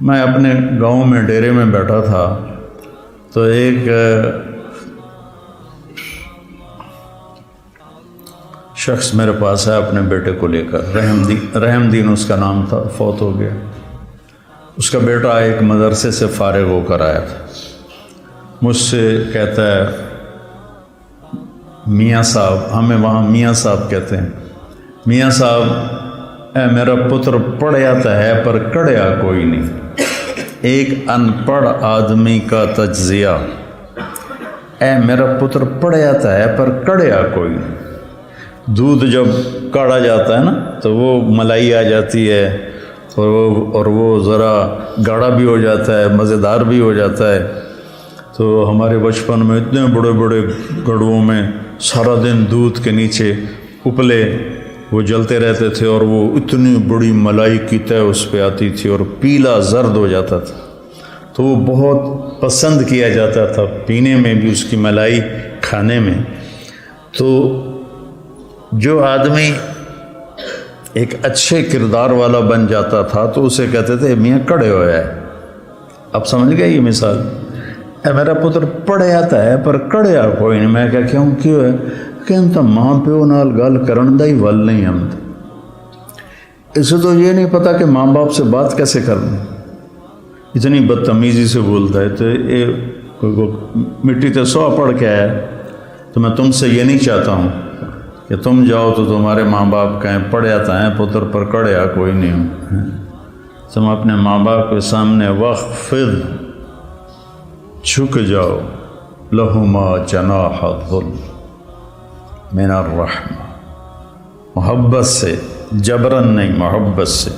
میں اپنے گاؤں میں ڈیرے میں بیٹھا تھا تو ایک شخص میرے پاس ہے اپنے بیٹے کو لے کر، رحم دین اس کا نام تھا، فوت ہو گیا۔ اس کا بیٹا ایک مدرسے سے فارغ ہو کر آیا تھا، مجھ سے کہتا ہے میاں صاحب، ہمیں وہاں میاں صاحب کہتے ہیں، میاں صاحب اے میرا پتر پڑھیا تو ہے پر کڑیا کوئی نہیں، ایک ان پڑھ آدمی کا تجزیہ، اے میرا پتر پڑھیا تو ہے پر کڑیا کوئی نہیں۔ دودھ جب کاڑا جاتا ہے نا تو وہ ملائی آ جاتی ہے اور وہ ذرا گاڑھا بھی ہو جاتا ہے، مزیدار بھی ہو جاتا ہے۔ تو ہمارے بچپن میں اتنے بڑے بڑے گڑھوں میں سارا دن دودھ کے نیچے اپلے وہ جلتے رہتے تھے اور وہ اتنی بڑی ملائی کی تہ اس پہ آتی تھی اور پیلا زرد ہو جاتا تھا، تو وہ بہت پسند کیا جاتا تھا پینے میں بھی، اس کی ملائی کھانے میں۔ تو جو آدمی ایک اچھے کردار والا بن جاتا تھا تو اسے کہتے تھے میاں کڑے ہویا ہے۔ اب سمجھ گئے یہ مثال؟ اے میرا پتر پڑھے آتا ہے پر کڑیا کوئی نہیں۔ میں کہا کیوں ہے؟ کہ انتا ماں پیو نال گل کرن دا ہی ول نہیں ہم، اسے تو یہ نہیں پتا کہ ماں باپ سے بات کیسے کرنا، اتنی بدتمیزی سے بولتا ہے۔ تو مٹی تے سو پڑھ کے آیا، تو میں تم سے یہ نہیں چاہتا ہوں کہ تم جاؤ تو تمہارے ماں باپ کہیں پڑھیا تا ہے پتر پر کڑیا کوئی نہیں ہوں۔ تم اپنے ماں باپ کے سامنے وخفض، جھک جاؤ، لہما جناح الذل من الرحمہ، محبت سے، جبرن نہیں، محبت سے،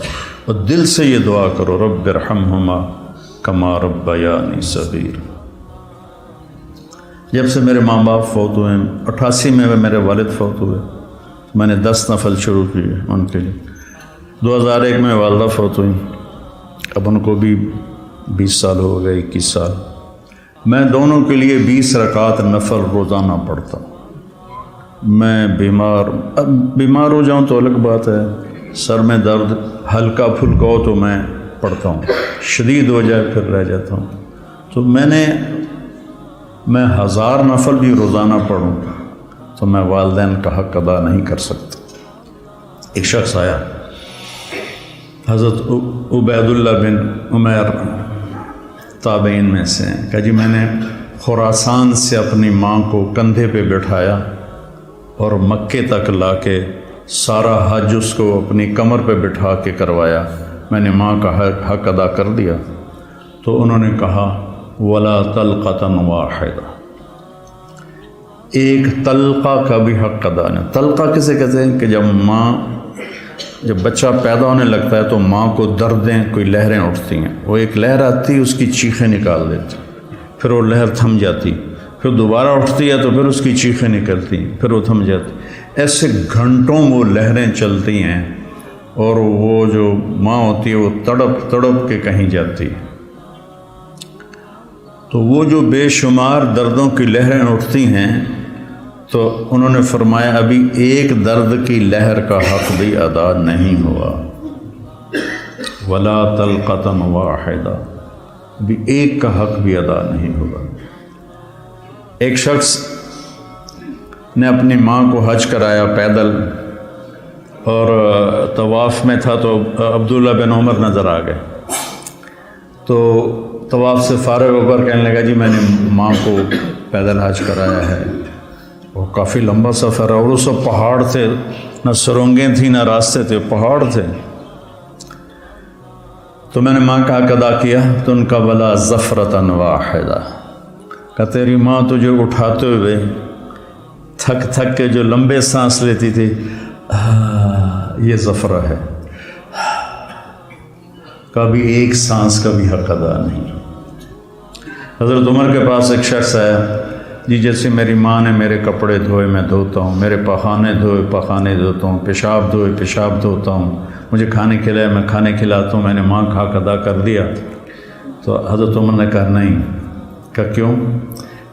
اور دل سے یہ دعا کرو رب ارحمہما کما ربیانی صغیرا۔ جب سے میرے ماں باپ فوت ہوئے، 88 میں میرے والد فوت ہوئے، میں نے 10 نفل شروع کیے ان کے لیے۔ 2001 میں والدہ فوت ہوئی، اب ان کو بھی 20 سال ہو گئے، 21 سال۔ میں دونوں کے لیے 20 رکعت نفل روزانہ پڑھتا ہوں۔ میں بیمار ہو جاؤں تو الگ بات ہے، سر میں درد ہلکا پھلکا ہو تو میں پڑھتا ہوں، شدید ہو جائے پھر رہ جاتا ہوں۔ تو میں 1000 نفل بھی روزانہ پڑھوں تو میں والدین کا حق ادا نہیں کر سکتا۔ ایک شخص آیا، حضرت عبید اللہ بن عمیر تابعین میں سے ہیں، کہا جی میں نے خراسان سے اپنی ماں کو کندھے پہ بٹھایا اور مکے تک لا کے سارا حج اس کو اپنی کمر پہ بٹھا کے کروایا، میں نے ماں کا حق ادا کر دیا۔ تو انہوں نے کہا ولا طلقۃ واحدہ، ایک طلقہ کا بھی حق ادا نہیں۔ طلقہ کسے کہتے ہیں؟ کہ جب بچہ پیدا ہونے لگتا ہے تو ماں کو دردیں، کوئی لہریں اٹھتی ہیں، وہ ایک لہر آتی، اس کی چیخیں نکال دیتی، پھر وہ لہر تھم جاتی، پھر دوبارہ اٹھتی ہے تو پھر اس کی چیخیں نکلتی ہیں، پھر وہ تھم جاتی۔ ایسے گھنٹوں وہ لہریں چلتی ہیں اور وہ جو ماں ہوتی ہے وہ تڑپ تڑپ کے کہیں جاتی ہے۔ تو وہ جو بے شمار دردوں کی لہریں اٹھتی ہیں، تو انہوں نے فرمایا ابھی ایک درد کی لہر کا حق بھی ادا نہیں ہوا، ولا طلقۃ واحدہ، ابھی ایک کا حق بھی ادا نہیں ہوا۔ ایک شخص نے اپنی ماں کو حج کرایا پیدل، اور طواف میں تھا تو عبداللہ بن عمر نظر آ گئے، تو طواف سے فارغ ہو کر کہنے لگا جی میں نے ماں کو پیدل حج کرایا ہے۔ وہ کافی لمبا سفر ہے اور وہ سب پہاڑ تھے، نہ سرنگیں تھیں نہ راستے تھے، پہاڑ تھے۔ تو میں نے ماں کا حق ادا کیا، تو ان کا ولا زفرۃ واحدہ، کہ تیری ماں تجھے اٹھاتے ہوئے تھک تھک کے جو لمبے سانس لیتی تھی، یہ زفرہ ہے، کبھی ایک سانس کا بھی حق ادا نہیں۔ حضرت عمر کے پاس ایک شخص آیا، جی جیسے میری ماں نے میرے کپڑے دھوئے میں دھوتا ہوں، میرے پخانے دھوئے پخانے دھوتا ہوں، پیشاب دھوئے پیشاب دھوتا ہوں، مجھے کھانے کھلائے میں کھانے کھلاتا ہوں، میں نے ماں کا حق ادا کر دیا۔ تو حضرت عمر نے کہا نہیں۔ کہا کیوں؟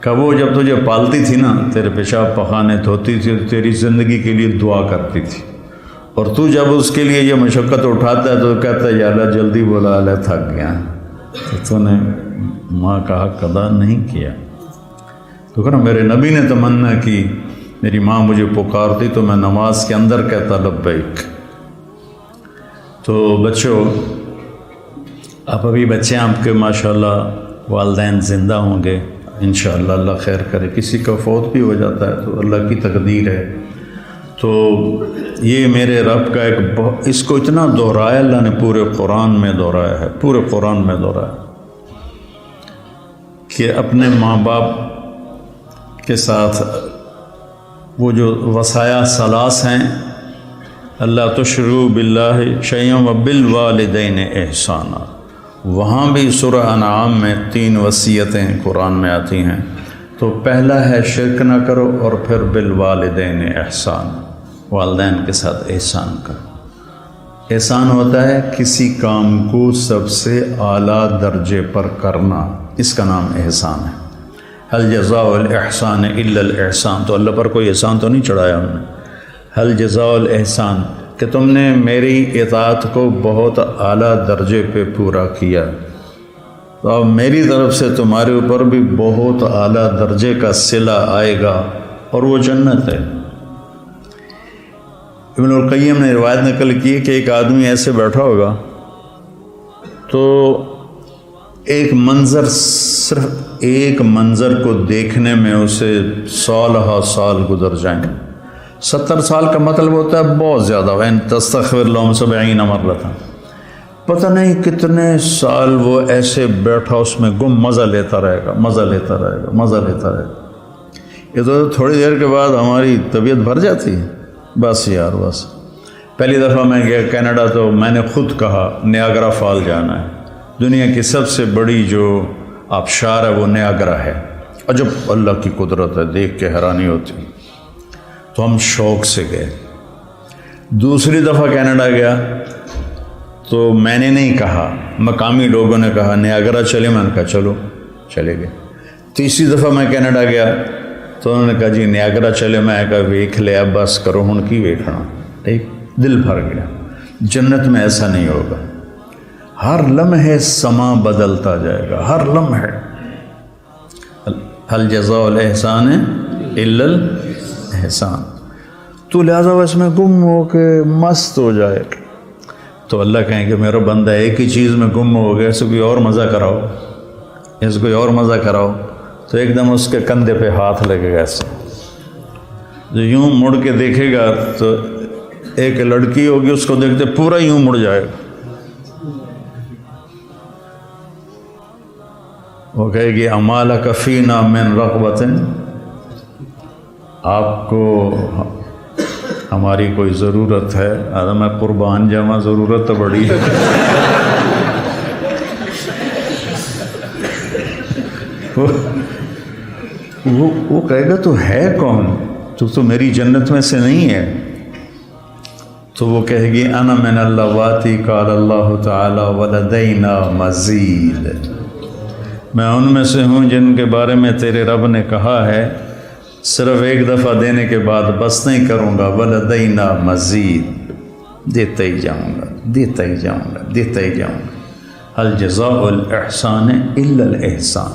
کہ وہ جب تجھے پالتی تھی نا، تیرے پیشاب پخانے دھوتی تھی، تیری زندگی کے لیے دعا کرتی تھی، اور تو جب اس کے لیے یہ مشقت اٹھاتا ہے تو کہتا ہے یا اللہ جلدی بولا، اللہ تھک گیا۔ تو نے ماں کا حق ادا نہیں کیا. تو کہنا میرے نبی نے تمنا کی میری ماں مجھے پکارتی تو میں نماز کے اندر کہتا لبیک. تو بچوں، آپ ابھی بچے ہیں، آپ کے ماشاءاللہ والدین زندہ ہوں گے انشاءاللہ، اللہ خیر کرے. کسی کا فوت بھی ہو جاتا ہے تو اللہ کی تقدیر ہے. تو یہ میرے رب کا اس کو اتنا دہرایا اللہ نے، پورے قرآن میں دہرایا ہے، پورے قرآن میں دہرایا کہ اپنے ماں باپ کے ساتھ وہ جو وصایا ثلاث ہیں، اللہ تشرکوا باللہ شیئا وبالوالدین احسانا. وہاں بھی سورہ انعام میں 3 وصیتیں قرآن میں آتی ہیں. تو پہلا ہے شرک نہ کرو، اور پھر بالوالدین احسان، والدین کے ساتھ احسان کرو. احسان ہوتا ہے کسی کام کو سب سے اعلیٰ درجے پر کرنا، اس کا نام احسان ہے. هل جزاء الاحسان الا الاحسان، تو اللہ پر کوئی احسان تو نہیں چڑھایا ہم نے. هل جزاء الاحسان کہ تم نے میری اطاعت کو بہت اعلیٰ درجے پہ پورا کیا، تو اب میری طرف سے تمہارے اوپر بھی بہت اعلیٰ درجے کا صلہ آئے گا، اور وہ جنت ہے. ابن القیم نے روایت نقل کی کہ ایک آدمی ایسے بیٹھا ہوگا تو ایک منظر، صرف ایک منظر کو دیکھنے میں اسے سالہ سال گزر جائیں. 70 سال کا مطلب ہوتا ہے بہت زیادہ. وَإِن تَسْتَغْفِرْ لَهُمْ 70 مرة، پتہ نہیں کتنے سال وہ ایسے بیٹھا اس میں گم مزہ لیتا رہے گا، مزہ لیتا رہے گا، مزہ لیتا رہے گا. یہ تو تھوڑی دیر کے بعد ہماری طبیعت بھر جاتی ہے. بس یار بس. پہلی دفعہ میں گیا کینیڈا تو میں نے خود کہا نیاگرا فال جانا ہے. دنیا کی سب سے بڑی جو آبشار ہے وہ نیاگرا ہے. عجب اللہ کی قدرت ہے، دیکھ کے حیرانی ہوتی. تو ہم شوق سے گئے. دوسری دفعہ کینیڈا گیا تو میں نے نہیں کہا، مقامی لوگوں نے کہا نیاگرا چلے، میں نے کہا چلو، چلے گئے. تیسری دفعہ میں کینیڈا گیا تو انہوں نے کہا جی نیاگرا چلے. میں کہا ویکھ لیا، بس کرو ہن کی ویکھنا. ٹھیک، دل بھر گیا. جنت میں ایسا نہیں ہوگا. ہر لمحے سما بدلتا جائے گا، ہر لمحے. هل جزاء الاحسان الا الاحسان. تو لہٰذا وہ اس میں گم ہو کے مست ہو جائے. تو اللہ کہیں کہ میرا بندہ ایک ہی چیز میں گم ہو گیا، اسے کوئی اور مزہ کراؤ، اس کوئی اور مزہ کراؤ. تو ایک دم اس کے کندھے پہ ہاتھ لگے گا ایسے. جو یوں مڑ کے دیکھے گا تو ایک لڑکی ہوگی، اس کو دیکھتے پورا یوں مڑ جائے گا. وہ کہے گی امالک فینا من رغبت، آپ کو ہماری کوئی ضرورت ہے؟ میں قربان جاواں، ضرورت تو بڑی ہے. وہ کہے گا تو ہے کون؟ تو میری جنت میں سے نہیں ہے. تو وہ کہے گی انا من اللواتی قال اللہ تعالی ولدینا مزید، میں ان میں سے ہوں جن کے بارے میں تیرے رب نے کہا ہے صرف ایک دفعہ دینے کے بعد بس نہیں کروں گا، ولدینا مزید، دیتا ہی جاؤں گا، دیتا ہی جاؤں گا، دیتا ہی جاؤں گا. هل جزاء الاحسان الا الاحسان.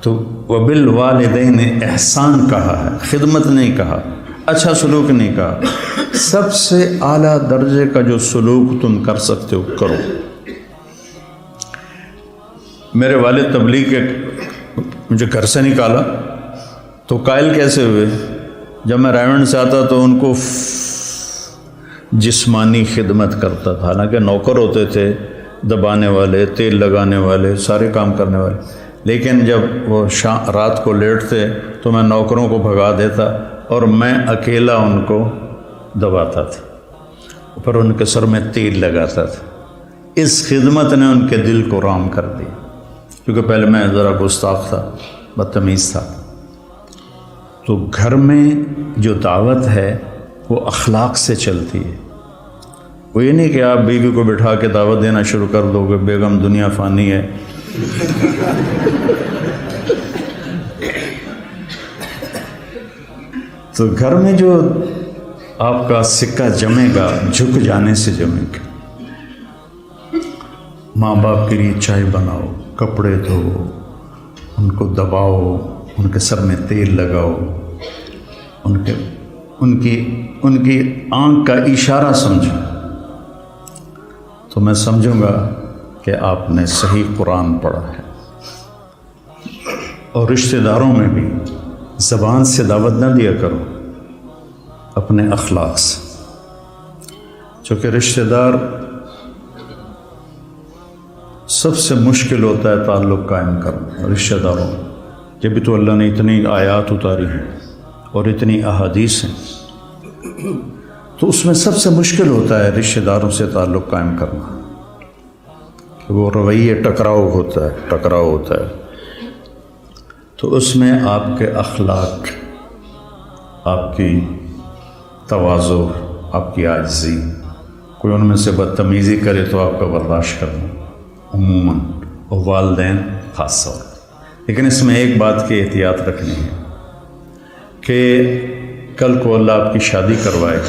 تو وبالوالدین احسان کہا ہے، خدمت نہیں کہا، اچھا سلوک نہیں کہا. سب سے اعلیٰ درجے کا جو سلوک تم کر سکتے ہو کرو. میرے والد تبلیغ کے مجھے گھر سے نکالا تو قائل کیسے ہوئے؟ جب میں رائے سے آتا تو ان کو جسمانی خدمت کرتا تھا، حالانکہ نوکر ہوتے تھے، دبانے والے، تیل لگانے والے، سارے کام کرنے والے. لیکن جب وہ رات کو لیٹتے تو میں نوکروں کو بھگا دیتا اور میں اکیلا ان کو دباتا تھا، پھر ان کے سر میں تیل لگاتا تھا. اس خدمت نے ان کے دل کو رام کر دیا، کیونکہ پہلے میں ذرا گستاخ تھا، بدتمیز تھا. تو گھر میں جو دعوت ہے وہ اخلاق سے چلتی ہے. وہ یہ نہیں کہ آپ بیوی کو بٹھا کے دعوت دینا شروع کر دو گے، بیگم دنیا فانی ہے. تو گھر میں جو آپ کا سکہ جمے گا، جھک جانے سے جمے گا. ماں باپ کے لیے چائے بناؤ، کپڑے دھو، ان کو دباؤ، ان کے سر میں تیل لگاؤ، ان کی آنکھ کا اشارہ سمجھو، تو میں سمجھوں گا کہ آپ نے صحیح قرآن پڑھا ہے۔ اور رشتہ داروں میں بھی زبان سے دعوت نہ دیا کرو، اپنے اخلاق سے، چونکہ رشتہ دار سب سے مشکل ہوتا ہے تعلق قائم کرنا رشتہ داروں۔ یہ بھی تو اللہ نے اتنی آیات اتاری ہیں اور اتنی احادیث ہیں، تو اس میں سب سے مشکل ہوتا ہے رشتہ داروں سے تعلق قائم کرنا، کہ وہ رویے ٹکراؤ ہوتا ہے، تو اس میں آپ کے اخلاق، آپ کی تواضع، آپ کی عاجزی، کوئی ان میں سے بدتمیزی کرے تو آپ کا برداشت کرنا عموماً، اور والدین خاص طور پر۔ لیکن اس میں ایک بات کی احتیاط رکھنی ہے کہ کل کو اللہ آپ کی شادی کروائے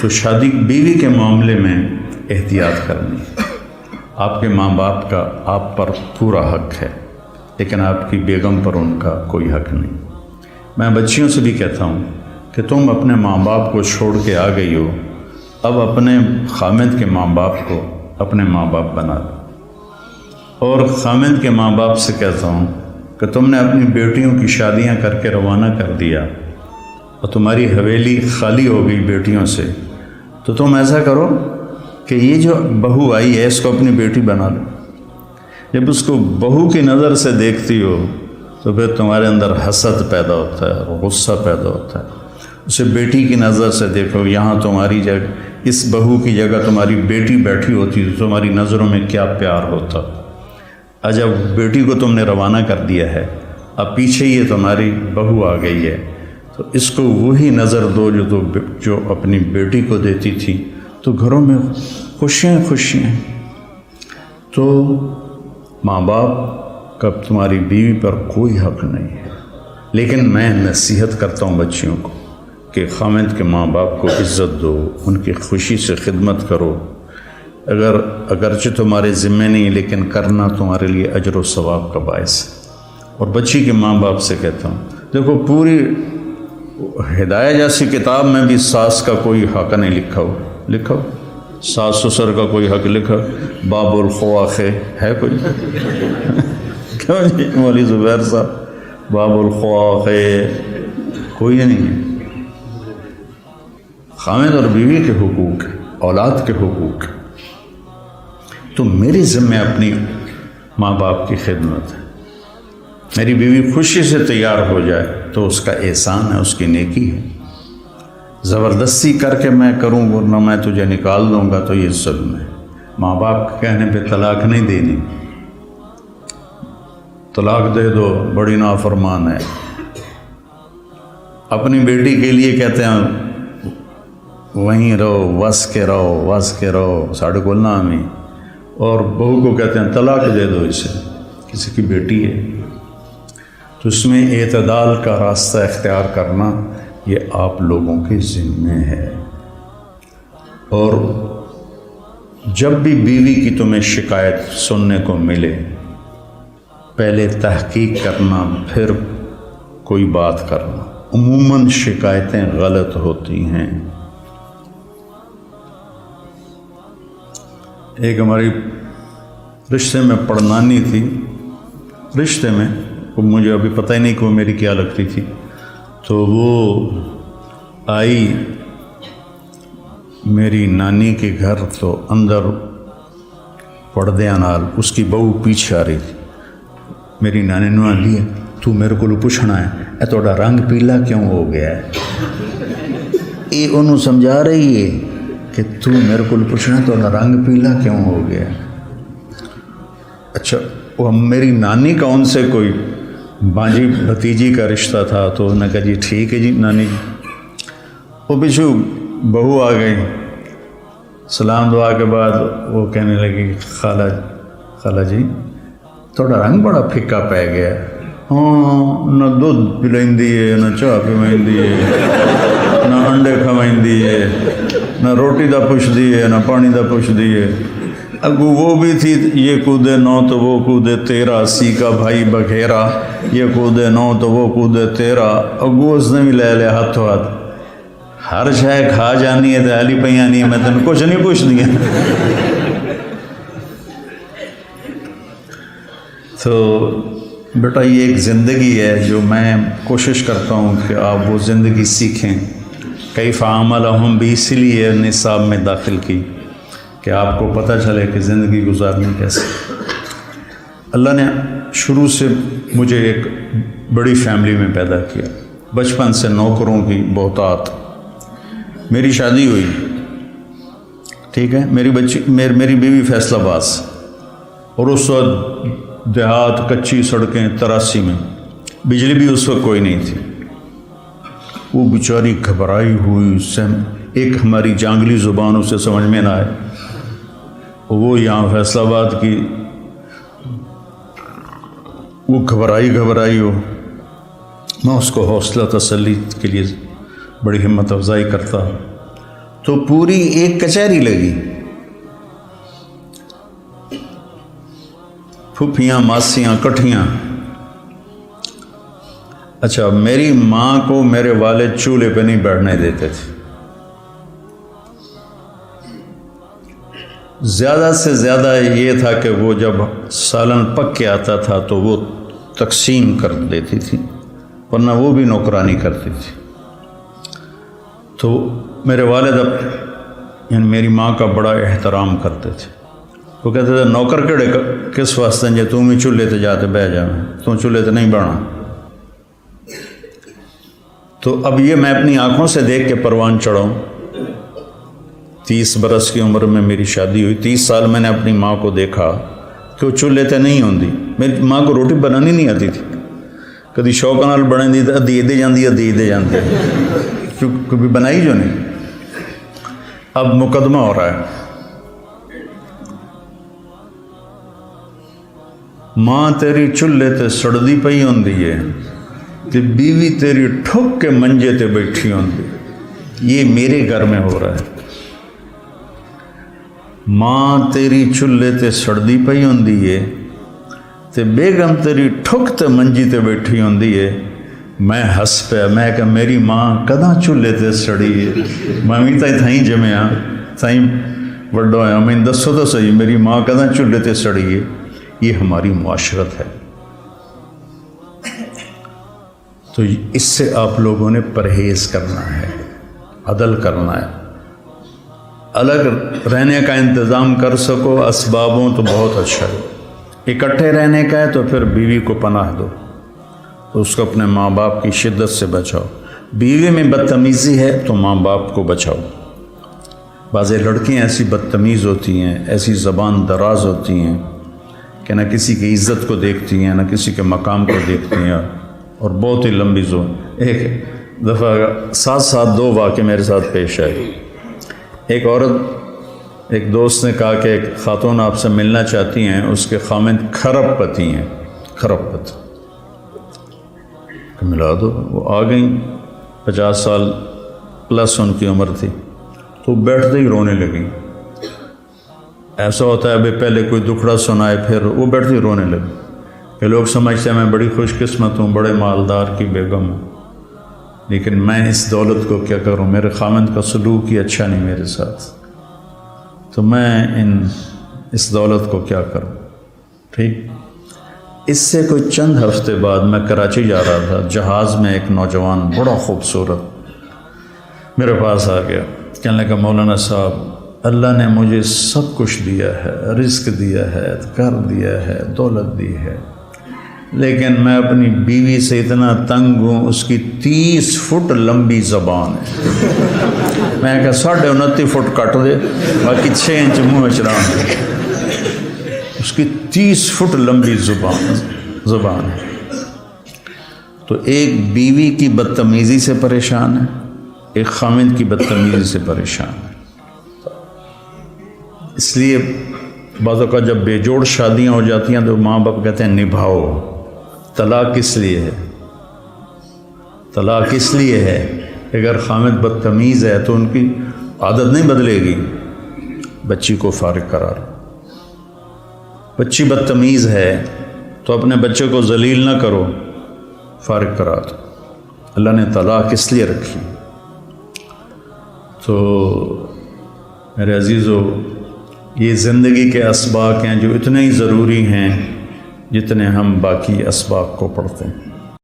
تو شادی بیوی کے معاملے میں احتیاط کرنی ہے۔ آپ کے ماں باپ کا آپ پر پورا حق ہے، لیکن آپ کی بیگم پر ان کا کوئی حق نہیں۔ میں بچیوں سے بھی کہتا ہوں کہ تم اپنے ماں باپ کو چھوڑ کے آ گئی ہو، اب اپنے خامد کے ماں باپ کو اپنے ماں باپ بنا دو۔ اور خامد کے ماں باپ سے کہتا ہوں کہ تم نے اپنی بیٹیوں کی شادیاں کر کے روانہ کر دیا اور تمہاری حویلی خالی ہو گئی بیٹیوں سے، تو تم ایسا کرو کہ یہ جو بہو آئی ہے اس کو اپنی بیٹی بنا لو۔ جب اس کو بہو کی نظر سے دیکھتی ہو تو پھر تمہارے اندر حسد پیدا ہوتا ہے، غصہ پیدا ہوتا ہے۔ اسے بیٹی کی نظر سے دیکھو، یہاں تمہاری جگہ، اس بہو کی جگہ تمہاری بیٹی بیٹھی ہوتی تو تمہاری نظروں میں کیا پیار ہوتا۔ جب بیٹی کو تم نے روانہ کر دیا ہے، اب پیچھے یہ تمہاری بہو آ گئی ہے، تو اس کو وہی نظر دو جو اپنی بیٹی کو دیتی تھی، تو گھروں میں خوشیاں۔ تو ماں باپ کا تمہاری بیوی پر کوئی حق نہیں ہے، لیکن میں نصیحت کرتا ہوں بچیوں کو کہ خامد کے ماں باپ کو عزت دو، ان کی خوشی سے خدمت کرو، اگرچہ تمہارے ذمے نہیں لیکن کرنا تمہارے لیے اجر و ثواب کا باعث ہے۔ اور بچی کے ماں باپ سے کہتا ہوں، دیکھو پوری ہدایہ جیسی کتاب میں بھی ساس کا کوئی حق نہیں لکھا ہو، ساس سسر کا کوئی حق لکھا، باب الخواخ ہے کوئی؟ کیوں جی مولوی زبیر صاحب، باب الخواخ کوئی نہیں ہے۔ خامد اور بیوی کے حقوق، اولاد کے حقوق، تو میری ذمہ اپنی ماں باپ کی خدمت ہے۔ میری بیوی خوشی سے تیار ہو جائے تو اس کا احسان ہے، اس کی نیکی ہے۔ زبردستی کر کے میں کروں ورنہ میں تجھے نکال دوں گا تو یہ ظلم ہے۔ ماں باپ کے کہنے پہ طلاق نہیں دینی، طلاق دے دو بڑی نافرمان ہے۔ اپنی بیٹی کے لیے کہتے ہیں وہیں رہو، وس کے رہو ساڑھے کو نامی، اور بہو کو کہتے ہیں طلاق دے دو اسے، کسی کی بیٹی ہے۔ تو اس میں اعتدال کا راستہ اختیار کرنا یہ آپ لوگوں کے ذمے ہے۔ اور جب بھی بیوی کی تمہیں شکایت سننے کو ملے، پہلے تحقیق کرنا پھر کوئی بات کرنا۔ عموماً شکایتیں غلط ہوتی ہیں۔ ایک ہماری رشتے میں پڑنانی تھی، رشتے میں مجھے ابھی پتہ ہی نہیں کہ وہ میری کیا لگتی تھی، تو وہ آئی میری نانی کے گھر، تو اندر پردیاں نال اس کی بہو پیچھے آ رہی تھی۔ میری نانی نے آندی ہے تو میرے کو پوچھنا ہے اے تھوڑا رنگ پیلا کیوں ہو گیا ہے؟ یہ انہوں سمجھا رہی ہے کہ تو میرے کو پوچھنا ہے تھوڑا رنگ پیلا کیوں ہو گیا ہے۔ اچھا وہ میری نانی کا ان سے کوئی بانجی بھتیجی کا رشتہ تھا، تو انہوں نے کہا جی ٹھیک ہے جی نانی جی۔ وہ پیچھو بہو آ گئی، سلام دعا کے بعد وہ کہنے لگی خالہ جی تھوڑا رنگ بڑا پھکا پی گیا، ہاں نہ دودھ پلائندی ہے، نہ چاہ پیوائندی ہے، نہ انڈے کھوائندی ہے، نہ روٹی دا پوچھدی ہے، نہ پانی دا پوچھدی ہے۔ اگو وہ بھی تھی یہ کودے نو تو وہ کودے تیرا، سی کا بھائی بگھیرا، یہ کودے نو تو وہ کودے تیرا، اگو اس نے بھی لے لیا ہاتھوں ہاتھ، ہر شے کھا جانی ہے تو حالی پہ آنی ہے، میں تین کچھ نہیں پوچھ دیا۔ تو بیٹا یہ ایک زندگی ہے جو میں کوشش کرتا ہوں کہ آپ وہ زندگی سیکھیں۔ کیف عاملہم بھی اسی لیے نصاب میں داخل کی کہ آپ کو پتہ چلے کہ زندگی گزارنی کیسے۔ اللہ نے شروع سے مجھے ایک بڑی فیملی میں پیدا کیا، بچپن سے نوکروں کی بہتات۔ میری شادی ہوئی، ٹھیک ہے، میری بیوی فیصل آباد، اور اس وقت دیہات، کچی سڑکیں، 83 میں بجلی بھی اس وقت کوئی نہیں تھی۔ وہ بیچاری گھبرائی ہوئی، ایک ہماری جانگلی زبان اسے سمجھ میں نہ آئے، وہ یہاں فیصل آباد کی، وہ گھبرائی ہو، میں اس کو حوصلہ تسلی کے لیے بڑی ہمت افزائی کرتا، تو پوری ایک کچہری لگی، پھپھیاں ماسیاں کٹھیاں۔ اچھا، میری ماں کو میرے والد چولہے پہ نہیں بیٹھنے دیتے تھے، زیادہ سے زیادہ یہ تھا کہ وہ جب سالن پک کے آتا تھا تو وہ تقسیم کر دیتی تھی، ورنہ وہ بھی نوکرانی کرتی تھی۔ تو میرے والد یعنی میری ماں کا بڑا احترام کرتے تھے، وہ کہتے تھے نوکر کیڑے کس واسطے جے تم ہی چولہے تے جاتے بہ جا، تم چولہے تے نہیں بنا۔ تو اب یہ میں اپنی آنکھوں سے دیکھ کے پروان چڑھاؤں۔ 30 برس کی عمر میں میری شادی ہوئی، 30 سال میں نے اپنی ماں کو دیکھا کہ وہ چولہے تے نہیں ہوندی۔ میری ماں کو روٹی بنانی نہیں آتی تھی، کدی شوق نال بنے دی تو ادھی دے جاندی کبھی بنائی جو نہیں۔ اب مقدمہ ہو رہا ہے، ماں تیری چولہے تے سڑدی پئی ہوندی ہے تے بیوی تیری ٹھک کے منجے تے بیٹھی ہوندی۔ یہ میرے گھر میں ہو رہا ہے، ماں تیری چولہے تے سڑدی پئی ہوندی ہے تے بیگم تیری ٹھک تے منجی تے بیٹھی ہوندی ہے۔ میں ہس پیا، میں کہ میری ماں کداں چولہے تے سڑی ہے، میں بھی تھائیں جمیا تھائیں وڈا ہویا، میں دسو تو صحیح میری ماں کداں چولہے تے سڑی ہے۔ یہ ہماری معاشرت ہے، تو اس سے آپ لوگوں نے پرہیز کرنا ہے، عدل کرنا ہے۔ الگ رہنے کا انتظام کر سکو اسبابوں تو بہت اچھا ہے، اکٹھے رہنے کا ہے تو پھر بیوی کو پناہ دو، اس کو اپنے ماں باپ کی شدت سے بچاؤ۔ بیوی میں بدتمیزی ہے تو ماں باپ کو بچاؤ۔ بعض لڑکیاں ایسی بدتمیز ہوتی ہیں، ایسی زبان دراز ہوتی ہیں کہ نہ کسی کی عزت کو دیکھتی ہیں، نہ کسی کے مقام کو دیکھتی ہیں، اور بہت ہی لمبی زبان۔ ایک دفعہ ساتھ 2 واقعے میرے ساتھ پیش آئے۔ ایک عورت، ایک دوست نے کہا کہ ایک خاتون آپ سے ملنا چاہتی ہیں، اس کے خامند کھرب پتی ہیں، کھرب پتی، ملا دو۔ وہ آ گئیں، 50 سال پلس ان کی عمر تھی، تو بیٹھتے ہی رونے لگیں۔ ایسا ہوتا ہے ابھی پہلے کوئی دکھڑا سنائے پھر وہ بیٹھتے ہی رونے لگے کہ لوگ سمجھتے ہیں میں بڑی خوش قسمت ہوں، بڑے مالدار کی بیگم ہوں، لیکن میں اس دولت کو کیا کروں، میرے خامند کا سلوک ہی اچھا نہیں میرے ساتھ، تو میں اس دولت کو کیا کروں۔ ٹھیک، اس سے کوئی چند ہفتے بعد میں کراچی جا رہا تھا، جہاز میں ایک نوجوان بڑا خوبصورت میرے پاس آ گیا، کہنے لگا مولانا صاحب اللہ نے مجھے سب کچھ دیا ہے، رزق دیا ہے، گھر دیا ہے، دولت دی ہے، لیکن میں اپنی بیوی سے اتنا تنگ ہوں، اس کی 30 فٹ لمبی زبان ہے۔ میں کہا 29.5 فٹ کٹ دے، باقی 6 انچ منہ چڑھا، اس کی 30 فٹ لمبی زبان ہے۔ تو ایک بیوی کی بدتمیزی سے پریشان ہے، ایک خامند کی بدتمیزی سے پریشان ہے۔ اس لیے بعض اوقات جب بے جوڑ شادیاں ہو جاتی ہیں تو ماں باپ کہتے ہیں نبھاؤ۔ طلاق کس لیے ہے؟ طلاق اس لیے ہے اگر خامد بدتمیز ہے تو ان کی عادت نہیں بدلے گی، بچی کو فارغ قرار۔ بچی بدتمیز ہے تو اپنے بچے کو ذلیل نہ کرو، فارغ کرا دو۔ اللہ نے طلاق اس لیے رکھی۔ تو میرے عزیزو، یہ زندگی کے اسباق ہیں جو اتنے ہی ضروری ہیں جتنے ہم باقی اسباق کو پڑھتے ہیں۔